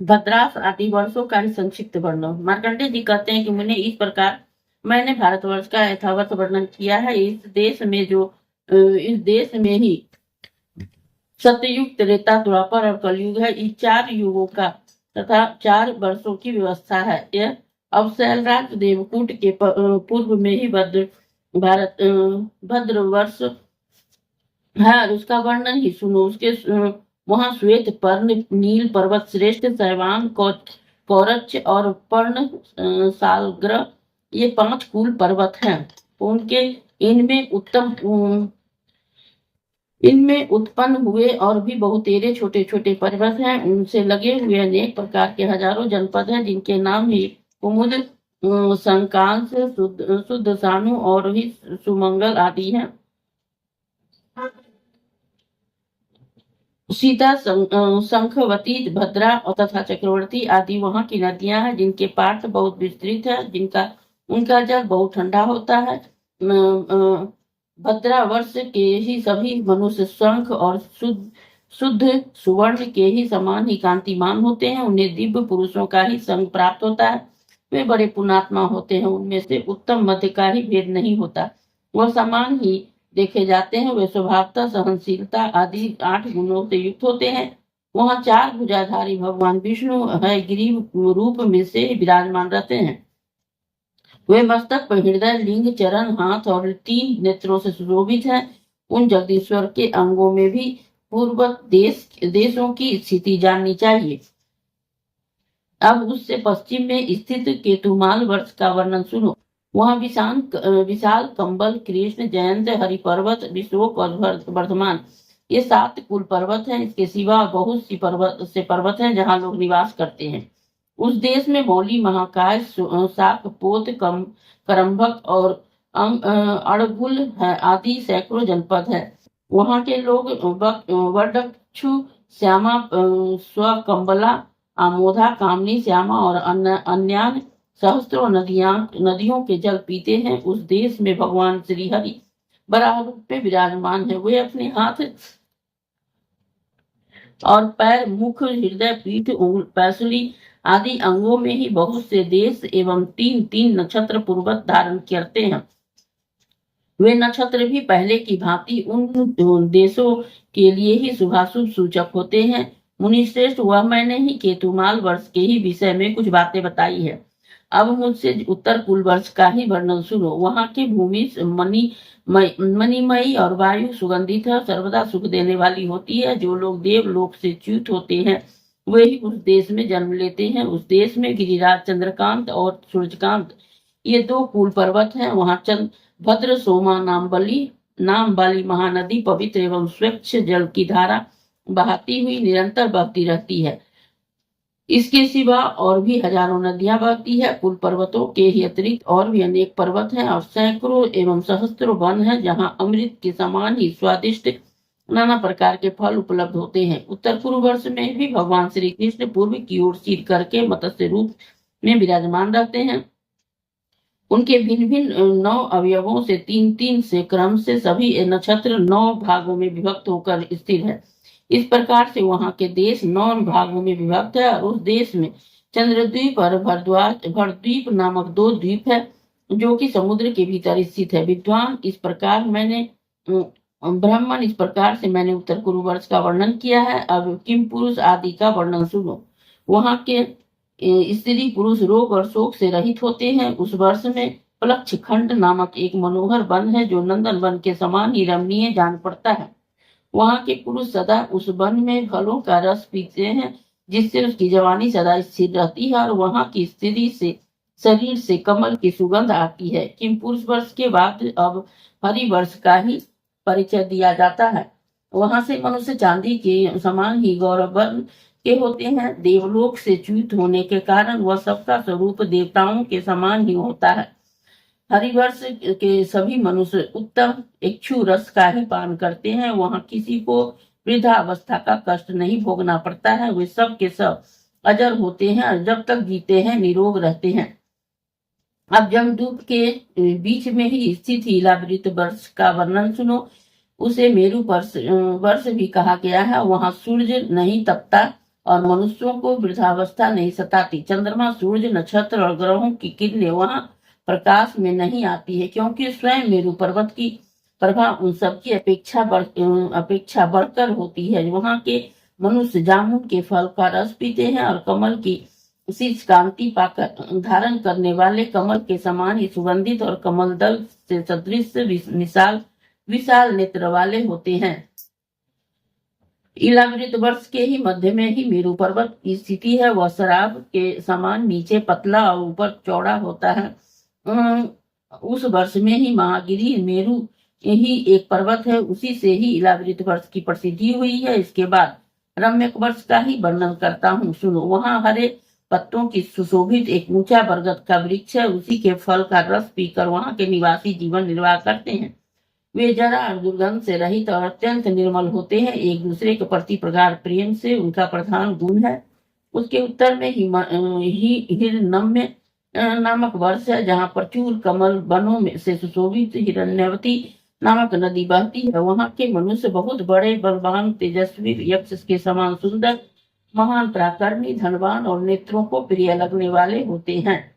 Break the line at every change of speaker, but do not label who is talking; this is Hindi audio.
भद्रास आदि वर्षों का ही संक्षिप्त वर्णन। मार्कंडेय जी कहते हैं कि मुने इस प्रकार मैंने भारतवर्ष का यथावत वर्णन किया है। इस देश में ही सत्ययुग, त्रेता, द्वापर और कलयुग है। इस 4 युगों का तथा 4 वर्षों की व्यवस्था है। यह अब शैलराज देवकूट के पूर्व में ही भद्र वर्ष है और उसका वर्णन ही सुनो। वहां श्वेत पर्ण, नील पर्वत श्रेष्ठ, सैवान, कौरच और पर्ण सालग्र, ये 5 कुल पर्वत हैं। उनके इनमें उत्तम इनमें उत्पन्न हुए और भी बहुतेरे छोटे छोटे पर्वत हैं। उनसे लगे हुए अनेक प्रकार के हजारों जनपद हैं, जिनके नाम ही कुमुद, संकांश, शुद्ध सानु और ही सुमंगल आदि हैं। सीता, शंखवती, भद्रा और तथा चक्रवर्ती आदि वहां की नदियां हैं, जिनके पाठ बहुत विस्तृत है, जिनका उनका जल बहुत ठंडा होता है। भद्रा वर्ष के ही सभी मनुष्य शंख और शुद्ध सुवर्ण के ही समान ही कांतिमान होते हैं। उन्हें दिव्य पुरुषों का ही संग प्राप्त होता है। वे बड़े पुण्यात्मा होते हैं। उनमें से उत्तम मध्य का ही भेद नहीं होता। वह समान ही देखे जाते हैं। वे स्वभावतः सहनशीलता आदि 8 गुणों से युक्त होते हैं। वहां 4 भुजाधारी भगवान विष्णु है ग्रीव रूप में से विराजमान रहते हैं। वे मस्तक पर हृदय, लिंग, चरण, हाथ और 3 नेत्रों से सुशोभित हैं। उन जगदीश्वर के अंगों में भी पूर्वक देशों की स्थिति जाननी चाहिए। अब उससे पश्चिम में स्थित केतुमाल वर्ष का वर्णन सुनो। वहां विशाल कंबल, कृष्ण, जयंत, हरि पर्वत, विशोक और वर्धमान, ये 7 कुल पर्वत हैं। इसके सिवा बहुत सी पर्वत हैं जहां लोग निवास करते हैं। उस देश में मौली, महाकाय, शाक, पोत, करम्भक और अड़गुल है आदि सैकड़ों जनपद है। वहां के लोग वडक्षु, श्यामा, स्वकंबला, आमोधा, कामनी, श्यामा और अन्यान सहस्त्रों नदियों के जल पीते हैं। उस देश में भगवान श्री हरि बराह रूप में विराजमान है। वे अपने हाथ और पैर, मुख, हृदय, पीठ, पैसुली आदि अंगों में ही बहुत से देश एवं 3-3 नक्षत्र पूर्वक धारण करते हैं। वे नक्षत्र भी पहले की भांति उन देशों के लिए ही शुभाशुभ सूचक होते हैं। मुनिश्रेष्ठ, वह मैंने ही केतुमाल वर्ष के ही विषय में कुछ बातें बताई है। अब मुझसे उत्तर कुल वर्ष का ही वर्णन सुनो। वहां की भूमि मणिमयी और वायु सुगंधित है, सर्वदा सुख देने वाली होती है। जो लोग देवलोक से च्युत होते हैं वे ही उस देश में जन्म लेते हैं। उस देश में गिरिराज, चंद्रकांत और सूर्यकांत, ये 2 कुल पर्वत हैं। वहां भद्र सोमा नाम वाली महानदी पवित्र एवं स्वच्छ जल की धारा बहाती हुई निरंतर बहती रहती है। इसके सिवा और भी हजारों नदियां बहती है। कुल पर्वतों के ही अतिरिक्त और भी अनेक पर्वत हैं और सैकड़ों एवं सहस्त्रों वन हैं, जहां अमृत के समान ही स्वादिष्ट नाना प्रकार के फल उपलब्ध होते हैं। उत्तर पूर्व वर्ष में भी भगवान श्री कृष्ण पूर्व की ओर सिर करके मत्स्य रूप में विराजमान रहते हैं। उनके भिन्न भिन्न 9 अवयवों से 3-3 से क्रम से सभी नक्षत्र 9 भागों में विभक्त होकर स्थिर है। इस प्रकार से वहां के देश 9 भागों में विभक्त है और उस देश में चंद्रद्वीप और भरद्वीप नामक 2 द्वीप है, जो कि समुद्र के भीतर स्थित है। विद्वान, इस प्रकार से मैंने उत्तर पूर्व वर्ष का वर्णन किया है। अब किम पुरुष आदि का वर्णन सुनो। वहां के स्त्री पुरुष रोग और शोक से रहित होते हैं। उस वर्ष में पलक्ष खंड नामक एक मनोहर वन है, जो नंदन वन के समान ही रमणीय जान पड़ता है। वहां के पुरुष सदा उस वन में फलों का रस पीते हैं, जिससे उसकी जवानी सदा स्थिर रहती है और वहां की स्त्री से शरीर से कमल की सुगंध आती है। किम पुरुष वर्ष के बाद अब हरि वर्ष का ही परिचय दिया जाता है। वहां से मनुष्य चांदी के समान ही गौरवर्ण के होते हैं। देवलोक से च्युत होने के कारण वह सबका स्वरूप देवताओं के समान ही होता है। हरिवर्ष के सभी मनुष्य उत्तम इक्षु रस का ही पान करते हैं। वहां किसी को वृद्धावस्था का कष्ट नहीं भोगना पड़ता है। वे सब के सब अजर होते हैं और जब तक जीते हैं निरोग रहते हैं। अब जमदूत के बीच में ही स्थित हीलावृत वर्ष का वर्णन सुनो। उसे मेरु वर्ष भी कहा गया है। वहां सूर्य नहीं तपता और मनुष्यों को वृद्धावस्था नहीं सताती। चंद्रमा, सूर्य, नक्षत्र और ग्रहों की किरणें वहां प्रकाश में नहीं आती है, क्योंकि स्वयं मेरु पर्वत की प्रभा उन सबकी अपेक्षा बढ़कर होती है। वहां के मनुष्य जामुन के फल का रस पीते हैं और कमल की शीर्ष कांति पाकर धारण करने वाले कमल के समान ही सुगंधित और कमल दल से सदृश विशाल विशाल नेत्र वाले होते हैं। इलावृत वर्ष के ही मध्य में ही मेरु पर्वत की स्थिति है। वह शराब के समान नीचे पतला और ऊपर चौड़ा होता है। उस वर्ष में ही महागिरी मेरु ही एक पर्वत है, उसी से ही इलावृत वर्ष की प्रसिद्धि हुई है। इसके बाद रम्यक वर्ष का ही वर्णन करता हूँ, सुनो। वहां हरे पत्तों की सुशोभित एक ऊंचा बरगद का वृक्ष है, उसी के फल का रस पीकर वहां के निवासी जीवन निर्वाह करते हैं। वे जरा और दुर्गंध से रहित और अत्यंत निर्मल होते हैं। एक दूसरे के प्रति प्रगाढ़ प्रेम से उनका प्रधान गुण है। उसके उत्तर में हिरण्यम्य नामक वर्ष है, जहाँ प्रचुर कमल वनों में से सुशोभित हिरण्यवती नामक नदी बहती है। वहाँ के मनुष्य बहुत बड़े, बलवान, तेजस्वी, यक्ष के समान सुंदर, महान, पराक्रमी, धनवान और नेत्रों को प्रिय लगने वाले होते हैं।